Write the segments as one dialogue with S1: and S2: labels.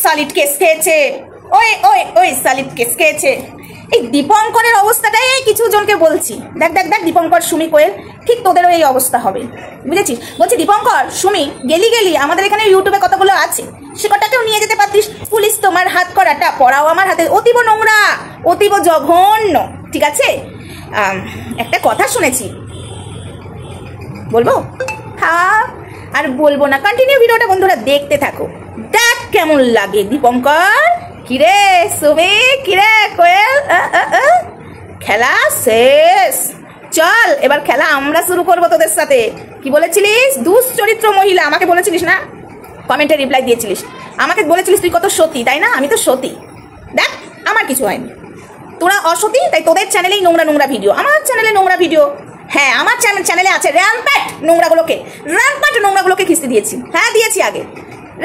S1: Solid case খেয়েছে, ওই ওই ওই সলিড কেস খেয়েছে। এই দীপঙ্করের অবস্থাটাই কিছু জনকে বলছি, দেখ দেখ দেখ দীপঙ্কর, সুমি, কোয়েল, ঠিক তোদেরও এই অবস্থা হবে, বুঝেছিস? বলছি দীপঙ্কর, সুমি, গেলি আমাদের এখানে ইউটিউবে কতগুলো আছে, সে কটাকেও নিয়ে যেতে পারতিস। পুলিশ তোমার হাত করাটা পড়াও আমার হাতে অতীব নোংরা, অতীব জঘন্য, ঠিক আছে? একটা কথা শুনেছি, বলবো? হ্যাঁ, আর বলবো না, কন্টিনিউ ভিডিওটা বন্ধুরা দেখতে থাকো, দেখ কেমন লাগে। দীপঙ্কর, কিরে সুমি, কিরে কোয়েল, খেলা শেষ, চল এবার খেলা আমরা শুরু করবো তোদের সাথে। কি বলেছিলিস? দুশ্চরিত্র মহিলা, আমাকে বলেছিলিস না? কমেন্টে রিপ্লাই দিয়েছিলিস, আমাকে বলেছিলিস তুই কত সতী, তাই না? আমি তো সতী, দেখ আমার কিছু হয়নি, তোরা অসতী, তাই তোদের চ্যানেলেই নোংরা নোংরা ভিডিও, আমার চ্যানেলে নোংরা ভিডিও। হ্যাঁ, আমার চ্যানেলে আছে র্যাম্পাট নোংরাগুলোকে খিস্তি দিয়েছি, হ্যাঁ দিয়েছি, আগে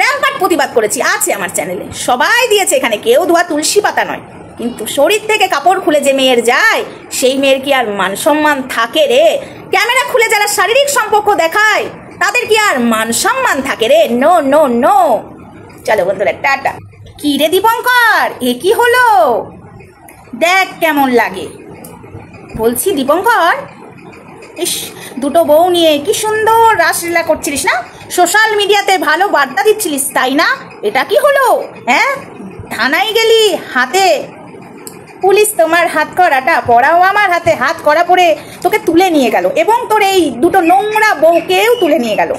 S1: র্যাম্পাট প্রতিবাদ করেছি, আছে আমার চ্যানেলে, সবাই দিয়েছে, এখানে কেউ ধোয়া তুলসী পাতা নয়। কিন্তু শরীর থেকে কাপড় খুলে যে মেয়ের যায়, সেই মেয়ের কি আর মান সম্মান থাকে রে? ক্যামেরা খুলে যারা শারীরিক সম্পর্ক দেখায়, তাদের কি আর মান সম্মান থাকে রে? No no no. চলো বন্ধুরা, টাটা। কি রে দীপঙ্কর, এ কি হলো? দেখ কেমন লাগে। বলছি দীপঙ্কর, ইস, দুটো বউ নিয়ে কি সুন্দর রাসলীলা করছিলিস না, সোশ্যাল মিডিয়াতে ভালো বার্তা দিচ্ছিলিস, তাই না? এটা কি হলো? হ্যাঁ, থানায় গেলি, হাতে পুলিশ তোমার হাত করাটা পড়াও আমার হাতে, হাত করা পরে তোকে তুলে নিয়ে গেল, এবং তোর এই দুটো নোংরা বউকেও তুলে নিয়ে গেল,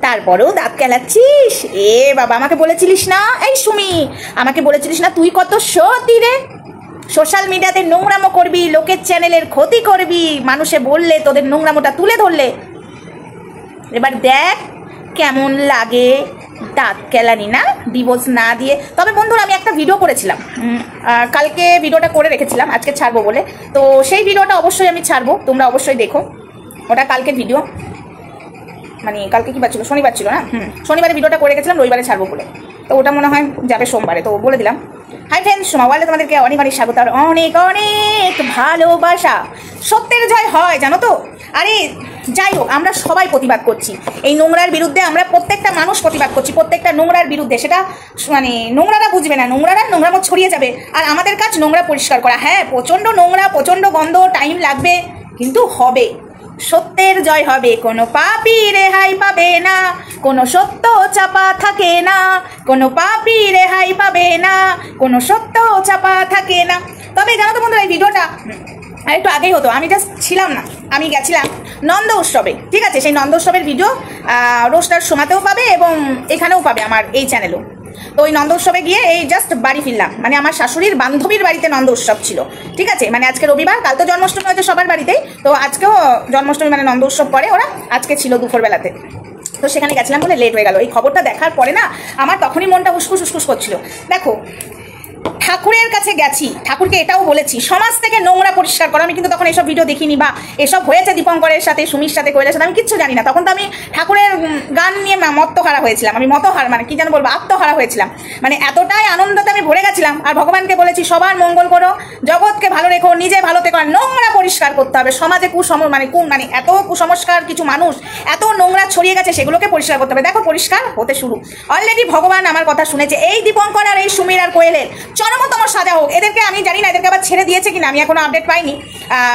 S1: তারপরেও দাঁত কেলাচ্ছিস। এ বাবা, আমাকে বলেছিলিস না, এই সুমি, আমাকে বলেছিলিস না তুই কত সতী রে? সোশ্যাল মিডিয়াতে নোংরামো করবি, লোকের চ্যানেলের ক্ষতি করবি, মানুষে বললে তোদের নোংরামোটা তুলে ধরলে, এবার দেখ কেমন লাগে। দাঁত কেলানি না, ডিভোর্স না দিয়ে। তবে বন্ধুরা, আমি একটা ভিডিও করেছিলাম, কালকে ভিডিওটা করে রেখেছিলাম আজকে ছাড়বো বলে, তো সেই ভিডিওটা অবশ্যই আমি ছাড়বো, তোমরা অবশ্যই দেখো। ওটা কালকের ভিডিও, মানে কালকে কি বার ছিল? শনিবার ছিল না? শনিবারে ভিডিওটা করে রেখেছিলাম, রবিবারে ছাড়বো বলে, তো ওটা মনে হয় যাবে সোমবারে, তো বলে দিলাম। হাই ফ্রেন্ডস, সোমা ওয়ার্ল্ডে তোমাদেরকে অনেক অনেক স্বাগত আর অনেক অনেক ভালোবাসা। সত্যের জয় হয়, জানো তো? আরে যাই হোক, আমরা সবাই প্রতিবাদ করছি এই নোংরার বিরুদ্ধে, আমরা প্রত্যেকটা মানুষ প্রতিবাদ করছি প্রত্যেকটা নোংরার বিরুদ্ধে। সেটা মানে নোংরারা বুঝবে না, নোংরারা নোংরামো ছড়িয়ে যাবে, আর আমাদের কাজ নোংরা পরিষ্কার করা। হ্যাঁ, প্রচণ্ড নোংরা, প্রচণ্ড গন্ধ, টাইম লাগবে, কিন্তু হবে, সত্যের জয় হবে। কোনো পাপী রেহাই পাবে না, কোনো সত্য চাপা থাকে না, কোনো পাপী রেহাই পাবে না, কোনো সত্য চাপা থাকে না। তবে জানো তো বন্ধুরা, এই ভিডিওটা আর একটু আগেই হতো, আমি জাস্ট ছিলাম না, আমি গেছিলাম নন্দ উৎসবে, ঠিক আছে? সেই নন্দ উৎসবের ভিডিও রোস্টার সময়তেও পাবে এবং এখানেও পাবে আমার এই চ্যানেলও। তো ওই নন্দ উৎসবে গিয়ে এই জাস্ট বাড়ি ফিরলাম, মানে আমার শাশুড়ির বান্ধবীর বাড়িতে নন্দ উৎসব ছিল, ঠিক আছে? মানে আজকে রবিবার, কাল তো জন্মাষ্টমী হয়েছে সবার বাড়িতেই, তো আজকেও জন্মাষ্টমী মানে নন্দ উৎসব করে ওরা, আজকে ছিল দুপুরবেলাতে, তো সেখানে গেছিলাম বলে লেট হয়ে গেল। এই খবরটা দেখার পরে না আমার তখনই মনটা উস্কুস উস্কুস করছিল। দেখো, ঠাকুরের কাছে গেছি, ঠাকুরকে এটাও বলেছি সমাজ থেকে নোংরা পরিষ্কার করো। আমি কিন্তু তখন এসব ভিডিও দেখিনি, বা এসব হয়েছে দীপঙ্করের সাথে, সুমির সাথে, কোয়েলের সাথে, আমি কিচ্ছু জানি না। তখন তো আমি ঠাকুরের গান নিয়ে মত্তহারা হয়েছিলাম, আমি মানে কি যেন বলবো, আত্মহারা হয়েছিলাম, মানে এতটাই আনন্দতে আমি ভরে গেছিলাম। আর ভগবানকে বলেছি সবার মঙ্গল করো, জগৎকে ভালো রেখো, নিজে ভালো থেকো, আর নোংরা পরিষ্কার করতে হবে। সমাজে মানে এত কুসংস্কার, কিছু মানুষ এত নোংরা ছড়িয়ে গেছে, সেগুলোকে পরিষ্কার করতে হবে। দেখো, পরিষ্কার হতে শুরু, অলরেডি ভগবান আমার কথা শুনেছে। এই দীপঙ্কর আর এই সুমির আর কোয়েলের চরমতম সাজা হোক। এদেরকে আমি জানি না এদেরকে আবার ছেড়ে দিয়েছে কিনা, আমি এখনো আপডেট পাইনি,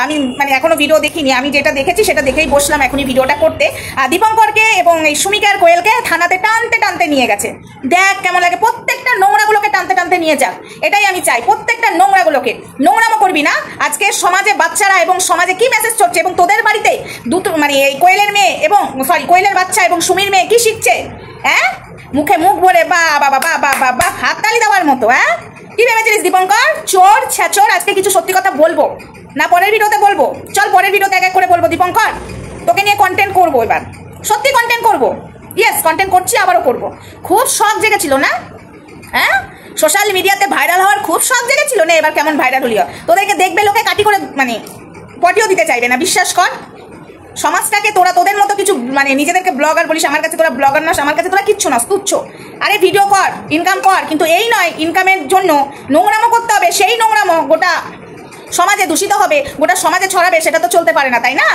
S1: আমি মানে এখনো ভিডিও দেখিনি। আমি যেটা দেখেছি সেটা দেখেই বসলাম এখনই ভিডিওটা করতে। দীপঙ্করকে এবং এই সুমিকা আর কোয়েলকে থানাতে টানতে টানতে নিয়ে গেছে, দেখ কেমন লাগে। প্রত্যেকটা নোংরাগুলোকে টানতে টানতে নিয়ে যাক, এটাই আমি চাই। প্রত্যেকটা নোংরাগুলোকে, নোংরামো করবি না। আজকে সমাজে বাচ্চারা এবং সমাজে কি মেসেজ চলছে, এবং তোদের বাড়িতে দুটো মানে এই কোয়েলের মেয়ে এবং কোয়েলের বাচ্চা এবং সুমির মেয়ে কি শিখছে? হ্যাঁ, মুখে মুখ ভরে বা বাবা বা বাবা হাততালি দেওয়ার মতো। হ্যাঁ, কি ভেবেছিলিস দীপঙ্কর? চোর ছ্যাচোর। আজকে কিছু সত্যি কথা বলবো না, পরের ভিডিওতে বলবো। চল পরের ভিডিওতে এক এক করে বলবো দীপঙ্কর, তোকে নিয়ে কন্টেন্ট করবো, এবার সত্যি কন্টেন্ট করবো। ইয়েস, কন্টেন্ট করছি, আবারও করবো। খুব শখ জেগেছিল না? হ্যাঁ, সোশ্যাল মিডিয়াতে ভাইরাল হওয়ার খুব শখ জেগেছিল না? এবার কেমন ভাইরাল হলিও, তোদেরকে দেখবে লোকে কাটি করে মানে পটিও দিতে চাইবে না, বিশ্বাস কর। সমাজটাকে তোদের মতো কিছু মানে নিজেদেরকে ব্লগার বলিস, আমার কাছে তোরা ব্লগার নস, আমার কাছে তোরা কিচ্ছু নস, তুচ্ছ। আরে ভিডিও কর, ইনকাম কর, কিন্তু এই নয় ইনকামের জন্য নোংরামো করতে হবে। সেই নোংরামো গোটা সমাজে দূষিত হবে, গোটা সমাজে ছড়াবে, সেটা তো চলতে পারে না, তাই না?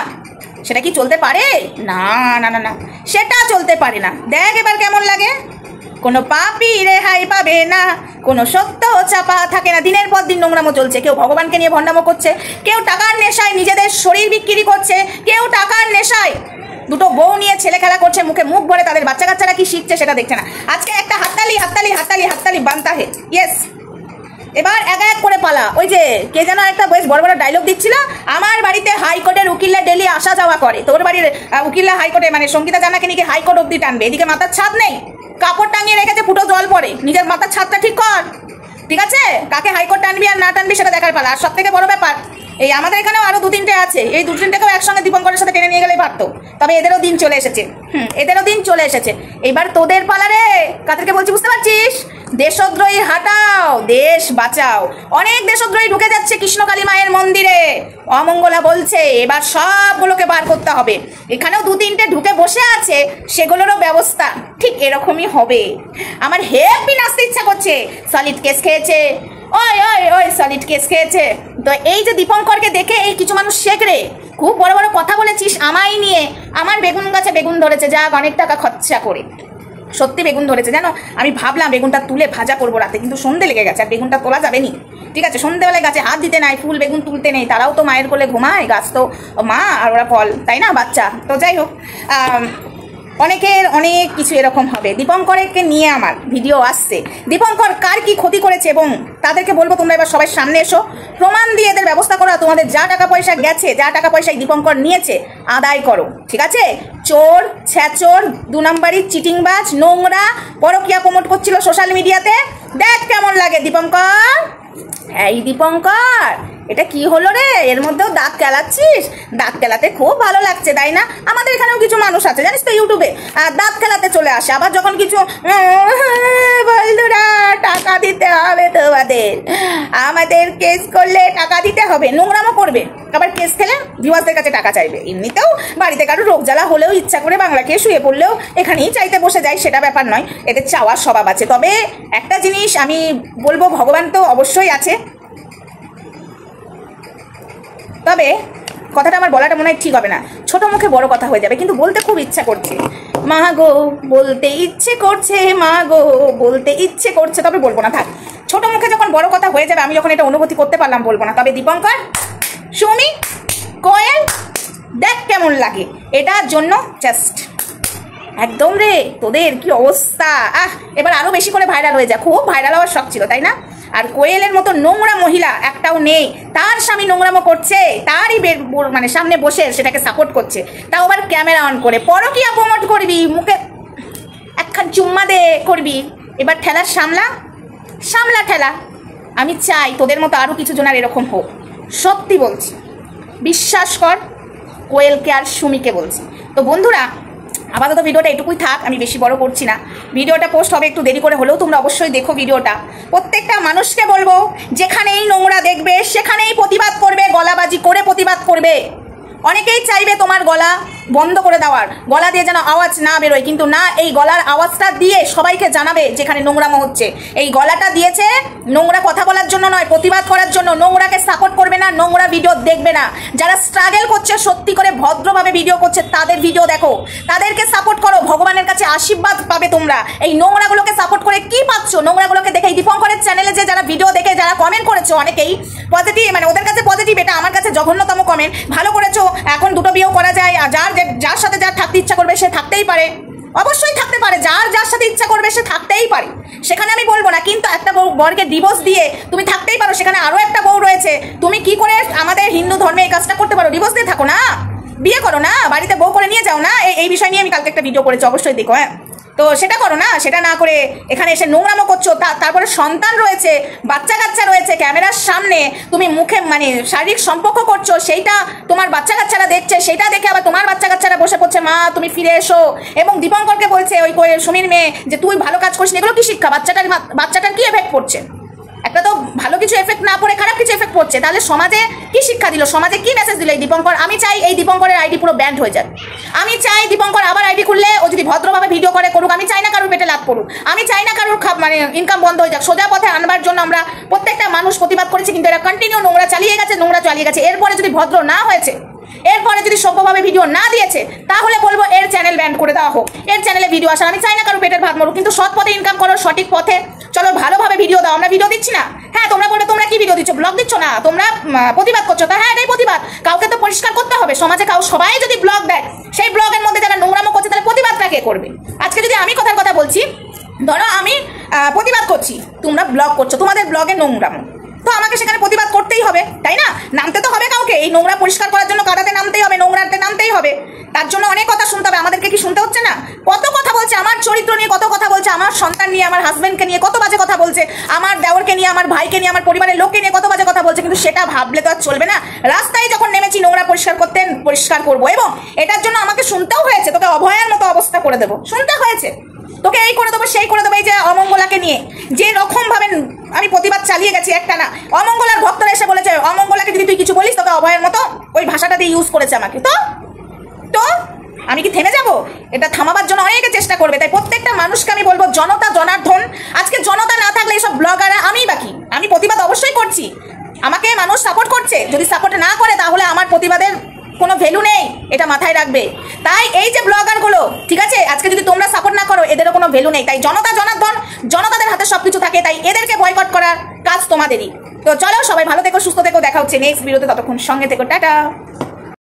S1: সেটা কি চলতে পারে? না না না না, সেটা চলতে পারে না। দেখ এবার কেমন লাগে। কোনো পাপী রেহাই পাবে না, কোনো সত্য চাপা থাকে না। দিনের পর দিন নোংরামো চলছে, কেউ ভগবানকে নিয়ে ভণ্ডামো করছে, কেউ টাকার নেশায় নিজেদের শরীর বিক্রি করছে, কেউ টাকার নেশায় দুটো বউ নিয়ে ছেলে খেলা করছে, মুখে মুখ ভরে তাদের বাচ্চা কাচ্চারা কি শিখছে সেটা দেখছে না। আজকে একটা হাততালি হাততালি হাততালি হাততালি বানতা হে, ইয়েস। এবার এক এক করে পালা। ওই যে কে যেন একটা বেশ বড় বড় ডায়লগ দিচ্ছিল, আমার বাড়িতে হাইকোর্টের উকিলরা ডেলি আসা যাওয়া করে, তোর বাড়ির উকিলরা হাইকোর্টে মানে সঙ্গীতা জানাকে নিয়ে হাইকোর্ট অব্দি টানবে, এদিকে মাথার ছাদ নেই, কাপড় টাঙিয়ে রেখেছে, ফুটো জল পড়ে, নিজের মাথার ছাদটা ঠিক কর, ঠিক আছে? কাকে হাইকোর্ট টানবি আর না টানবি সেটা দেখার পালা। আর সব থেকে বড় ব্যাপার, এই আমাদের এখানেও আরো 2-3টে আছে, এই 2-3টেকেও একসঙ্গে দীপঙ্করের সাথে টেনে নিয়ে গেলেই পারতো, তবে এদেরও দিন চলে এসেছে। এদেরও দিন চলে এসেছে। এবার তোদের পালা রে। কাদেরকে বলছি বুঝতে পারছিস? দেশদ্রোহী হাটাও, দেশ বাঁচাও। অনেক দেশদ্রোহী ঢুকে যাচ্ছে কৃষ্ণকালী মায়ের মন্দিরে, অমঙ্গলা বলছে এবার সবগুলোকে বার করতে হবে। এখানেও 2-3টে ঢুকে বসে আছে, সেগুলোরও ব্যবস্থা ঠিক এরকমই হবে। আমার হেভি নাচতে ইচ্ছা করছে। সলিড কেস খেয়েছে, ওই ওই ওই সলিড কেস খেয়েছে। তো এই যে দীপঙ্করকে দেখে এই কিছু মানুষ শেখরে, খুব বড় বড় কথা বলেছিস আমায় নিয়ে, আমার বেগুন গাছে বেগুন ধরেছে, যাক অনেক টাকা খরচা করে, সত্যি বেগুন ধরেছে জানো। আমি ভাবলাম বেগুনটা তুলে ভাজা করবো রাতে, কিন্তু সন্ধে লেগে গেছে, আর বেগুনটা তোলা যাবে নি, ঠিক আছে? সন্ধেবেলায় গাছে হাত দিতে নাই, ফুল বেগুন তুলতে নেই, তারাও তো মায়ের কোলে ঘুমায়, গাছ তো মা আর ওরা ফল, তাই না বাচ্চা? তো যাই হোক, অনেকের অনেক কিছু এরকম হবে। দীপঙ্করকে নিয়ে আমার ভিডিও আসছে, দীপঙ্কর কার কি ক্ষতি করেছে, এবং তাদেরকে বলবো তোমরা এবার সবাই সামনে এসো, প্রমাণ দিয়ে এদের ব্যবস্থা করো। তোমাদের যা টাকা পয়সা গেছে, যা টাকা পয়সা দীপঙ্কর নিয়েছে আদায় করো, ঠিক আছে? চোর, ছ্যাচোর, 2 নম্বরই চিটিংবাজ, নোংরা, পরকিয়া প্রমোট করছিল সোশ্যাল মিডিয়াতে। দেখ কেমন লাগে দীপঙ্কর। এই দীপঙ্কর, এটা কি হলো রে? এর মধ্যেও দাঁত কেলাচ্ছিস? দাঁত কেলাতে খুব ভালো লাগছে, তাই না? আমাদের এখানেও কিছু মানুষ আছে জানিস তো, ইউটিউবে দাঁত কেলাতে চলে আসে, আবার যখন কিছু বন্ধুরা টাকা দিতে হবে তোমাদের, আমাদের কেস করলে টাকা দিতে হবে, নোংরামো করবে, আবার কেস খেলে ভিউয়ারদের কাছে টাকা চাইবে। এমনিতেও বাড়িতে কারো রোগ জ্বালা হলেও ইচ্ছা করে বাংলা খেয়ে শুয়ে পড়লেও এখানেই চাইতে বসে যায়, সেটা ব্যাপার নয়, এদের চাওয়ার স্বভাব আছে। তবে একটা জিনিস আমি বলবো, ভগবান তো অবশ্যই আছে, তবে কথাটা আমার বলাটা মনে হয় ঠিক হবে না, ছোট মুখে বড় কথা হয়ে যাবে, কিন্তু বলতে খুব ইচ্ছা করছে। মা গো বলতে ইচ্ছে করছে, মা গো বলতে ইচ্ছে করছে, তবে বলবো না, থাক। ছোট মুখে যখন বড় কথা হয়ে যাবে, আমি যখন এটা অনুভূতি করতে পারলাম, বলবো না। তবে দীপঙ্কর, সুমি, কোয়েল, দেখ কেমন লাগে, এটার জন্য জাস্ট একদম রে তোদের কি অবস্থা। এবার আরো বেশি করে ভাইরাল হয়ে যায়, খুব ভাইরাল হওয়ার শখ ছিল, তাই না? আর কোয়েলের মতো নোংরা মহিলা একটাও নেই, তার স্বামী নোংরামো করছে, তারই মানে সামনে বসে সেটাকে সাপোর্ট করছে, তাও আবার ক্যামেরা অন করে। পরকিয়া প্রমোট করবি, মুখে একখান চুম্মা দে করবি, এবার ঠেলার সামলা ঠেলা। আমি চাই তোদের মতো আরো কিছু জনের এরকম হোক, সত্যি বলছি, বিশ্বাস কর। কোয়েলকে আর সুমিকে বলছি। তো বন্ধুরা, আপাতত ভিডিওটা এটুকুই থাক, আমি বেশি বড় করছি না। ভিডিওটা পোস্ট হবে একটু দেরি করে হলেও, তোমরা অবশ্যই দেখো ভিডিওটা। প্রত্যেকটা মানুষকে বলবো, যেখানেই নোংরা দেখবে সেখানেই প্রতিবাদ করবে, গলাবাজি করে প্রতিবাদ করবে। অনেকেই চাইবে তোমার গলা বন্ধ করে দেওয়ার, গলা দিয়ে যেন আওয়াজ না বেরোয়, কিন্তু না, এই গলার আওয়াজটা দিয়ে সবাইকে জানাবে যেখানে নোংরামো হচ্ছে। এই গলাটা দিয়েছে নোংরা কথা বলার জন্য নয়, প্রতিবাদ করার জন্য। নোংরাকে সাপোর্ট করবে না, নোংরা ভিডিও দেখবে না। যারা স্ট্রাগল করছে, সত্যি করে ভদ্রভাবে ভিডিও করছে, তাদের ভিডিও দেখো, তাদেরকে সাপোর্ট করো, ভগবানের কাছে আশীর্বাদ পাবে তোমরা। এই নোংরাগুলোকে সাপোর্ট করে কি পাচ্ছ? নোংরাগুলোকে দেখে দীপঙ্করের চ্যানেলে যে যারা ভিডিও দেখে যারা কমেন্ট করেছো, অনেকেই পজিটিভ, মানে ওদের কাছে পজিটিভ, এটা আমার কাছে জঘন্যতম কমেন্ট। ভালো করেছো, এখন 2টো বিয়েও করা যায়, আর যার সাথে যার থাকতে ইচ্ছা করবে সে থাকতেই পারে, অবশ্যই থাকতে পারে, যার সাথে ইচ্ছা করবে সে থাকতেই পারে, সেখানে আমি বলবো না। কিন্তু একটা বরকে ডিভোর্স দিয়ে তুমি থাকতেই পারো, সেখানে আরো একটা বউ রয়েছে, তুমি কি করে আমাদের হিন্দু ধর্মে এই কাজটা করতে পারো? ডিভোর্স দিয়ে থাকো না, বিয়ে করো না, বাড়িতে বউ করে নিয়ে যাও না। এই বিষয় নিয়ে আমি কালকে একটা ভিডিও করেছি, অবশ্যই দেখো। হ্যাঁ, তো সেটা করো না, সেটা না করে এখানে এসে নোংরামো করছো। তারপরে সন্তান রয়েছে, বাচ্চা কাচ্চা রয়েছে, ক্যামেরার সামনে তুমি মুখে মানে শারীরিক সম্পর্ক করছো, সেইটা তোমার বাচ্চা কাচ্চারা দেখছে, সেটা দেখে আবার তোমার বাচ্চা কাচ্চারা বসে পড়ছে, মা তুমি ফিরে এসো। এবং দীপঙ্করকে বলছে ওই সুমির মেয়ে যে তুই ভালো কাজ করিস, এগুলো কি শিক্ষা? বাচ্চাটার কি এফেক্ট পড়ছে? একটা তো ভালো কিছু এফেক্ট না পড়ে খারাপ কিছু এফেক্ট পড়ছে, তাহলে সমাজে কি শিক্ষা দিল, সমাজে কি মেসেজ দিল এই দীপঙ্কর? আমি চাই এই দীপঙ্করের আইডি পুরো ব্যান্ড হয়ে যাক। আমি চাই দীপঙ্কর আবার আইডি খুললে ও যদি ভদ্রভাবে ভিডিও করে করুক। আমি চাই না কারোর পেটে লাভ করুক, আমি চাই না কারোর মানে ইনকাম বন্ধ হয়ে যাক। সোজা পথে আনবার জন্য আমরা প্রত্যেকটা মানুষ প্রতিবাদ করেছি, কিন্তু এরা কন্টিনিউ নোংরা চালিয়ে গেছে। এরপরে যদি ভদ্র না হয়েছে, এরপরে যদি সভ্যভাবে ভিডিও না দিয়েছে তাহলে বলবো এর চ্যানেল ব্যান করে দেওয়া হোক। এর চ্যানেলে ভিডিও আসার আমি চাই না কারো পেটের ভাত মরুক, কিন্তু সৎ পথে ইনকাম করো, সঠিক পথে চলো, ভালোভাবে ভিডিও দাও। আমরা ভিডিও দিচ্ছি না, হ্যাঁ তোমরা বলবে তোমরা কি ভিডিও দিচ্ছ, ব্লগ দিচ্ছ না, তোমরা প্রতিবাদ করছো, তা হ্যাঁ এটাই প্রতিবাদ। কাউকে তো পরিষ্কার করতে হবে সমাজে, সবাই যদি ব্লগ দেয় সেই ব্লগের মধ্যে যারা নোংরামো করছে তাহলে প্রতিবাদটা কে করবে? আজকে যদি আমি কথা বলছি, ধরো আমি প্রতিবাদ করছি, তোমরা ব্লগ করছো, তোমাদের ব্লগে নোংরামো, তো আমাকে সেখানে প্রতিবাদ করতেই হবে, তাই না? নামতে তো হবে কাউকে, এই নোংরা পরিষ্কার করার জন্য কাদাতে নামতেই হবে, নোংরাতে নামতেই হবে। তার জন্য অনেক কথা শুনতে হবে, আমাদেরকে কি শুনতে হচ্ছে না? কত কথা বলছে আমার চরিত্র নিয়ে, কত কথা বলছে আমার সন্তান নিয়ে, আমার হাজবেন্ডকে নিয়ে কত বাজে কথা বলছে, আমার দেওরকে নিয়ে, আমার ভাইকে নিয়ে, আমার পরিবারের লোককে নিয়ে কত বাজে কথা বলছে, কিন্তু সেটা ভাবলে তো আর চলবে না। রাস্তায় যখন নেমেছি নোংরা পরিষ্কার করবো, এবং এটার জন্য আমাকে শুনতেও হয়েছে, তোকে অভয়ার মতো অবস্থা করে দেবো, শুনতে হয়েছে, তোকে এই করে দেবো সেই করে দেবো। এই যে অমঙ্গলাকে নিয়ে যে রকম ভাবে আমি প্রতিবাদ চালিয়ে গেছি একটা না, অমঙ্গলার ভক্তরা এসে বলেছে অমঙ্গলাকে যদি তুই কিছু বলিস তোকে অভয়ের মতো, ওই ভাষাটা দিয়ে ইউজ করেছে আমাকে। তো আমি কি থেমে যাব? এটা থামাবার জন্য অনেকে চেষ্টা করবে। তাই প্রত্যেকটা মানুষকে আমি বলবো, জনতা জনার্দন, আজকে জনতা না থাকলে এইসব ব্লগাররা আমি বাকি। আমি প্রতিবাদ অবশ্যই করছি, আমাকে মানুষ সাপোর্ট করছে, যদি সাপোর্ট না করে তাহলে আমার প্রতিবাদের কোনো ভ্যালু নেই, এটা মাথায় রাখবে। তাই এই যে ব্লগারগুলো, ঠিক আছে, আজকে যদি তোমরা সাপোর্ট না করো এদেরও কোনো ভ্যালু নেই। তাই জনতা জনার্দন, জনতাদের হাতে সবকিছু থাকে, তাই এদেরকে বয়কট করার কাজ তোমাদেরই। তো চলো সবাই ভালো থেকো, সুস্থ থেকো, দেখা হচ্ছে নেক্সট ভিডিওতে, ততক্ষণ সঙ্গে থেকো, টাটা।